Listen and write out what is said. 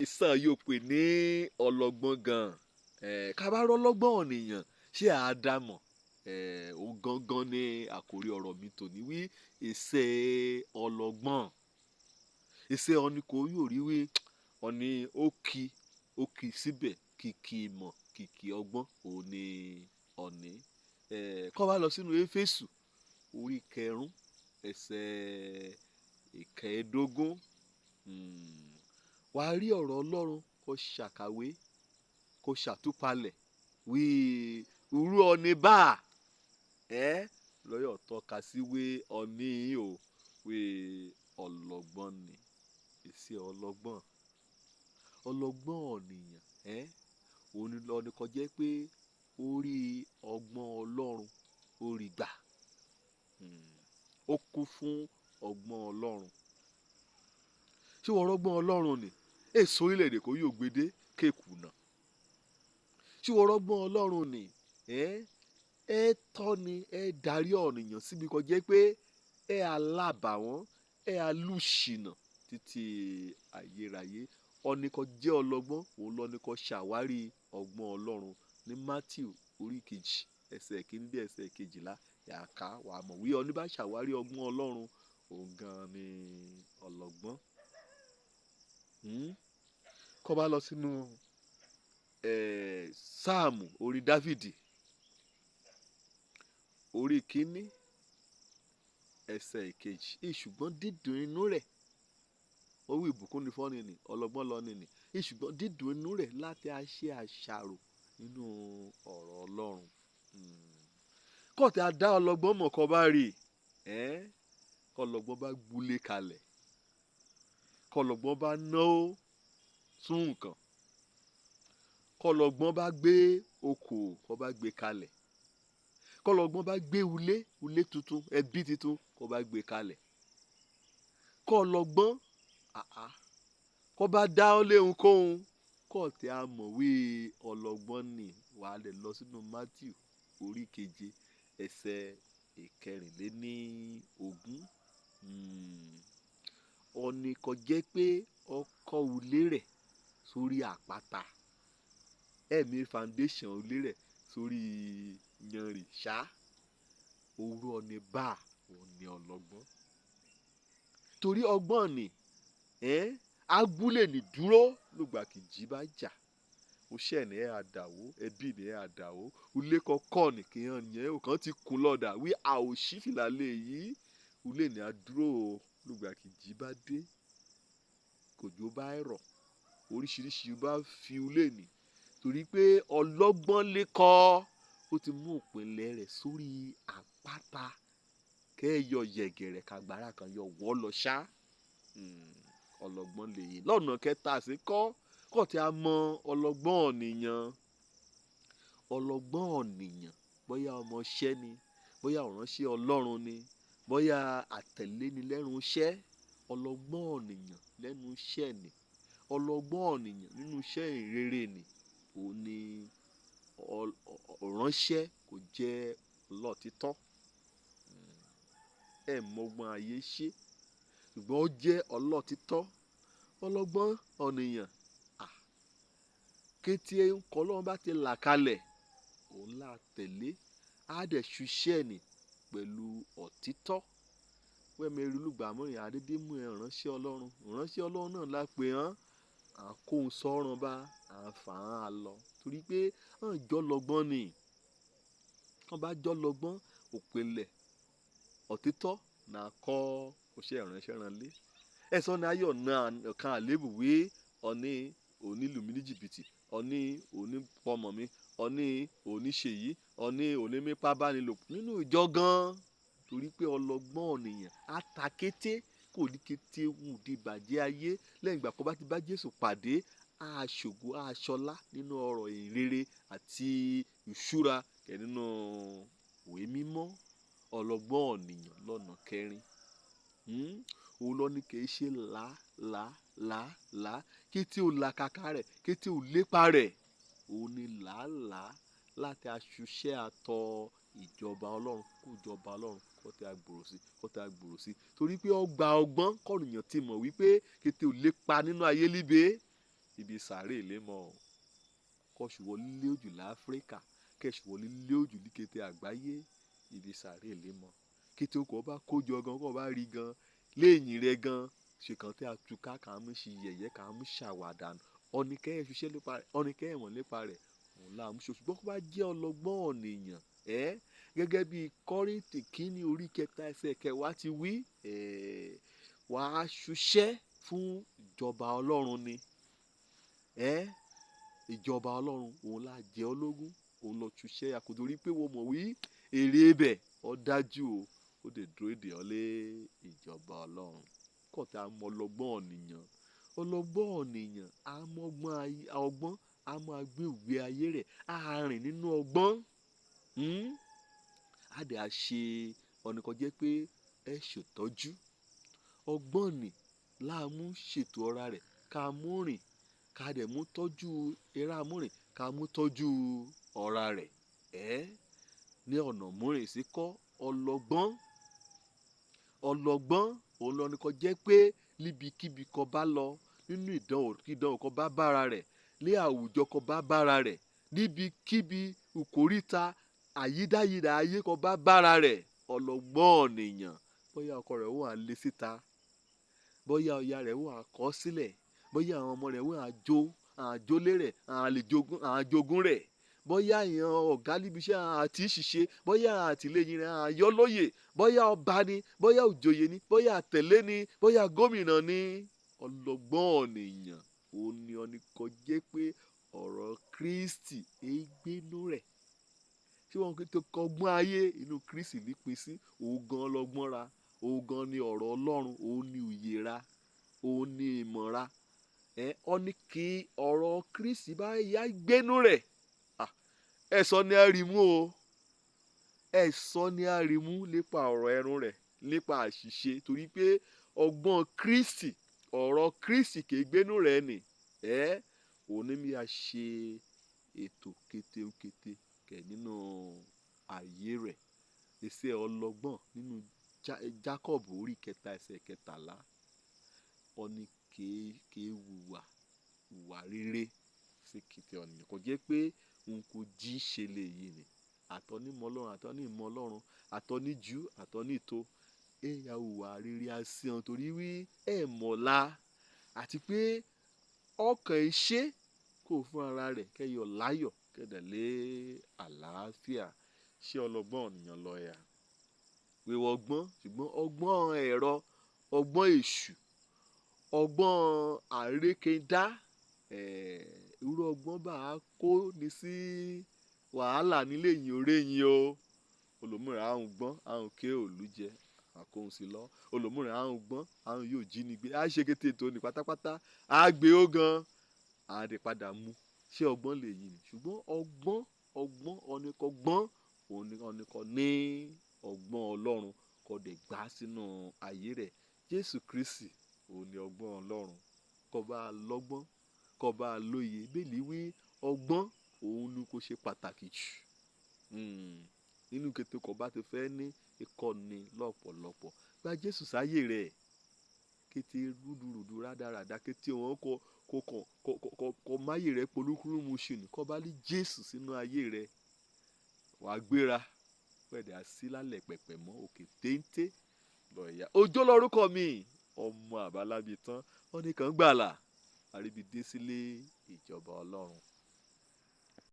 ìsàn yóò pè ní ọlọ́gbọ́n gan ká bá rọ́lọ́gbọ́n ènìyàn ṣé àádámọ̀ ó gangan ní àkórí ọ̀rọ̀ mi tòní wí ìṣe ọlọ́gbọ́n ìṣe ọ̀ni kò yóò rí wí ọ̀ni ó kì síbẹ̀ kìkì ìmọ̀ kìkì ọgbọ́n òun ni ọ̀ni kọ́ bá lọ sínú Éfésù orí kẹrùn ẹsẹ̀ ìkẹẹ̀ẹ́dógún wà á rí ọ̀rọ̀ Ọlọ́run kó ṣàkàwé kó ṣàtúpalẹ̀ wí irú ọ̀ni bá lọ́yọ̀ tọ́ka sí wí ọ̀ni o wí ọlọ́gbọ́n ni ìṣe ọlọ́gbọ́n ọ̀nìyàn òun ni lọ́ni kó jẹ́ pé ó rí ọgbọ́n Ọlọ́run ó rí gbà ó kún fún ọgbọ́n Ọlọ́run ṣé wọ́n rọ́gbọ́n Ọlọ́run ni èso orílẹ̀-èdè kò yóò gbédé kéèkùnà ṣé wọ́n rọ́gbọ́n Ọlọ́run ni ẹ tọ́ni ẹ darí ọ̀nìyàn síbi kó jẹ́ pé ẹ alábàwọ́n ẹ alúṣìnà títí ayérayé ọ̀nì kó jẹ́ ọlọ́gbọ́n òun lọ́ni kó ṣàwárí ọgbọ́n Ọlọ́run ní Matthew orí kejì ẹsẹ̀ kìíní dé ẹsẹ̀ kejìlá yàká wà á mọ̀ wí ọ̀nì bá ṣàwárí ọgbọ́n Ọlọ́run òun gan ni ọlọ́gbọ́n. Kọ́ bá lọ sínú sáàmù orí Dáfídì orí kìíní ẹsẹ̀ ìkejì ṣùgbọ́n dídùn inú rẹ̀ ó wí ìbùkún ní fọ́ni ni ọlọ́gbọ́n lọ́ni ni ṣùgbọ́n dídùn inú rẹ̀ láti ṣe àṣàrò nínú ọ̀rọ̀ Ọlọ́run kọ́ọ̀tì adá ọlọ́gbọ́n mọ̀ kọ́ bá rí kọ́ ọlọ́gbọ́n bá gbúlé kalẹ̀ kọ́ ọlọ́gbọ́n bá náwó sún nǹkan kọ́ ọlọ́gbọ́n bá gbé okòó kọ́ bá gbé kalẹ̀ kọ́ ọlọ́gbọ́n bá gbé ulé tuntun ẹbí tuntun kọ́ bá gbé kalẹ̀ kọ́ ọlọ́gbọ́n kọ́ bá dá ọ léhun kóhun kọ́ọ̀tì amọ̀wé ọlọ́gbọ́n ni wàá lè lọ sínú Matthew orí keje ẹsẹ̀ ìkẹrìnléníogún ọ̀nì kò jẹ́ pé ọkọ̀ ulé rẹ̀ sórí àpáta ẹ̀mí foundation ulé rẹ̀ sórí yanrìn ṣá òru ọ̀nì bá òní ọlọ́gbọ́n torí ọgbọ́n ni agbúlé ní dúró lùgbà kìjì bá jà oṣẹ́ ni ẹ àdàwó ẹbí ni ẹ àdàwó ulé kọ́kọ́ ni kì í hàn yẹn òkan ti kun lọ́dà wí àòṣì fìlàlẹ̀ yìí ulé ni àdúró lùgbà kìjì bá dé kòjó bá rọ̀ oríṣiríṣi bá fi ulé ni torí pé ọlọ́gbọ́n lè kọ́ ó ti mú òpinlẹ̀ rẹ̀ sórí àpáta kẹ́ẹ̀yọ yẹ̀gẹ̀rẹ̀ kàgbára kan yọ wọ́ lọ ṣá ọlọ́gbọ́n lè yí lọ́nà kẹta sí kọ́ tí a mọ ọlọ́gbọ́n ọ̀nìyàn bóyá ọmọọṣẹ́ ni bóyá ìránṣẹ́ Ọlọ́run ni bóyá àtẹ̀léni lẹ́nu iṣẹ́ ọlọ́gbọ́n ọ̀nìyàn lẹ́nu iṣẹ́ ni ọlọ́gbọ́n ọ̀nìyàn nínú iṣẹ́ ìrere ni òun ni ìránṣẹ́ kò jẹ́ ọlọ́títọ́ mọ́gbọ́n ayé ṣe ṣùgbọ́n ó jẹ́ ọlọ́títọ́ ọlọ́gbọ́n ọ̀nìyàn kété ńkọ́ lọ́wọ́ bá ti là kalẹ̀ òun là tẹ̀lé á dẹ̀ ṣiṣẹ́ ni pẹ̀lú ọ̀títọ́ wẹ́mẹ̀rì olùgbàmọ́rin àdédémù ìránṣẹ́ Ọlọ́run náà la pè hàn àkóhun sọ́run bá àǹfààní àlọ́ torí pé hàn jọ́ lọ́gbọ́n ni wọ́n bá jọ́ lọ́gbọ́n òpìlẹ̀ ọ̀títọ́ náà kọ́ òṣè ìránṣẹ́ ránlé ẹ̀sán ni ayọ̀ náà kan àlébù wé ọ̀ní onílù mi ní jìbìtì ọ̀ní òní pọmọ mi ọ̀ní òní ṣèyí ọ̀ní òní mípa bánilòpọ̀ nínú ìjọ gan torí pé ọlọ́gbọ́n ọ̀nìyàn àtàkété kò ní kété wù di bàjẹ́ ayé lẹ́yìn ìgbà kan bá ti bá Jésù pàdé àṣògo àṣọlá nínú ọ̀rọ̀ ìrere àti ìṣúra nínú ìwé mímọ́ ọlọ́gbọ́n ọ̀nìyàn lọ́nà kẹrin òun lọ ní kì í ṣe làálàá kété ò làkàkà rẹ̀ kété ò lépa rẹ̀ òun ni làálàá láti aṣuṣẹ́ àtọ ìjọba Ọlọ́run kó ìjọba Ọlọ́run kó tẹ́ agbòrò sí torí pé ọgbà ọgbọ́n kọ́nìyàn ti mọ̀ wípé kété ò lépa nínú ayé líbe ibi sàárè lémọ̀ o kọ́ṣùwọ́ lílé òjò láfíríkà kẹ́ṣùwọ́ lílé òjò ní kété àgbáyé ibi sàárè lémọ̀ kété okò bá kójọ gan kó bá rí gan léyìn rẹ gan ṣèkàn tí a túká kà á mú ṣe yẹ̀yẹ́ kà á mú ṣàwàdà ọ̀nìkẹ́yẹ̀ ṣiṣẹ́ nípa rẹ̀ ọ̀nìkẹ́yẹ̀ mọ̀ nípa rẹ̀ òun là mú ṣe ṣùgbọ́n kó bá jẹ́ ọlọ́gbọ́n ọ̀nìyàn gẹ́gẹ́ bí Kọ́ríńtì kínní orí 3 ẹsẹ̀ 10 ti wí wàá ṣiṣẹ́ fún ìjọba Ọlọ́run ni ìjọba Ọlọ́run òun là jẹ́ ológun òun lọ ṣiṣẹ́ àkótórí pé wọ́n mọ̀ wí èrè ibẹ̀ ó dájú o ó dè dúró èdè ọlé ìjọba Ọlọ́run kọ́ta mọ ọlọ́gbọ́n ọ̀nìyàn ọgbọ́n a máa gbé ìgbé ayé rẹ̀ á rìn nínú ọgbọ́n á dẹ̀ á ṣe ọ̀nìkan jẹ́ pé ẹ ṣètọ́jú ọgbọ́n ni láàmú ṣètò ọ̀ra rẹ̀ ká mú rìn ká dẹ̀ mú tọ́jú eré amúrìn ká mú tọ́jú ọ̀ra rẹ̀ ní ọ̀nà múrìn sí kọ́ ọlọ́gbọ́n òun lọ nìkan jẹ́ pé níbikíbi kan bá lọ nínú ìdánwò kan bá bára rẹ̀ ní àwùjọ kan bá bára rẹ̀ níbikíbi ìkóríta àyídáyidà ayé kan bá bára rẹ̀ ọlọ́gbọ́n ènìyàn bóyá ọkọ rẹ̀ wà lé síta bóyá ọya rẹ̀ wà kọ̀ sílẹ̀ bóyá àwọn ọmọ rẹ̀ wà àjólé rẹ̀ àjogún rẹ̀ bóyá ìyàn ọ̀gá níbi iṣẹ́ àti ìṣiṣẹ́ bóyá àtìlẹ́yìn rẹ̀ àyọ́lóyè bóyá ọba ni bóyá òjòyè ni bóyá àtẹ̀lé ni bóyá gómìnà ni ọlọ́gbọ́n ènìyàn òun ni ọ̀nìkan jẹ́ pé ọ̀rọ̀ Kristi gbénú rẹ̀ tí wọ́n tó kọ́gbọ́n ayé inú Kristi nípìn sí òun gan lọ́gbọ́n ra òun gan ni ọ̀rọ̀ Ọlọ́run òun ni òye ra òun ni ìmọ̀ ra ọ̀nì kí ọ̀rọ̀ Kristi bá yá gbénú rẹ̀ ẹ̀sọ́ ni a rí mú o ẹ̀sọ́ ni a rí mú nípa ọ̀rọ̀ ẹnu rẹ̀ nípa àṣìṣe torí pé ọgbọ́n Kristi ọ̀rọ̀ Kristi kì í gbénú rẹ̀ nì òun ní bí a ṣe ètò kétékété kẹ̀ nínú ayé rẹ̀ ẹsẹ̀ ọlọ́gbọ́n nínú Jacob orí 3 ẹsẹ̀ 13 ọ̀nì kì í hùwà rere sí kété ọ̀nìyàn kò jẹ́ pé n kò jí ṣe lè yìí ni àtọ́nímọ̀ Ọlọ́run àtọ́nímọ̀ Ọlọ́run àtọ́níjú àtọ́nító ẹ̀yà hùwà rere àṣìhàn torí wí mọ̀lá àti pé ọkàn ìṣe kò fún ara rẹ̀ kẹyọ̀ láyọ̀ kẹdẹ̀lé àlàáfíà ṣé ọlọ́gbọ́n ènìyàn lọ yà wíwọ ọgbọ́n ṣùgbọ́n ọgbọ́n ẹ̀rọ ọgbọ́n èṣù ọgbọ́n àrékédá irú ọgbọ́n bá a kó ní sí wàhálà nílé yìí oréyìn o olùmúra àrùn gbọ́n àrùn ké òlújẹ àkóhùn sí lọ olùmúra àrùn gbọ́n àrùn yóò jí ni gbé á ṣe kété tó ní pátápátá á gbé ó gan á dé padà mú ṣé ọgbọ́n lè yìí ni ṣùgbọ́n ọgbọ́n ọ̀nìkan gbọ́n ọ̀nìkan ní ọgbọ́n Ọlọ́run kò dé gbà sínú ayé rẹ̀ Jésù Kristi òun ni ọgbọ́n Ọlọ́run kó bá lọ́gbọ́n kó bá lóye bẹ́ẹ̀ni wí ọgbọ́n òun ni kò ṣe pàtàkì jù nínú kété kó bá ti fẹ́ ní ìkọ́ni lọ́pọ̀lọpọ̀ gba Jésù sáyé rẹ̀ kété rúdurùdu rádaràda kété wọn kó máyé rẹ̀ polúkúrú mu ṣe ní kó bá lé Jésù sínú ayé rẹ̀ wàá gbéra pẹ̀lú àsílálẹ̀ pẹ̀pẹ̀ mọ́ òkè téńté lọ́ọ̀yà Òjó lórúkọ mi ọmọ àbálábí tán ọ̀nìkan gbàlà àríbi dé sílé ìjọba Ọlọ́run.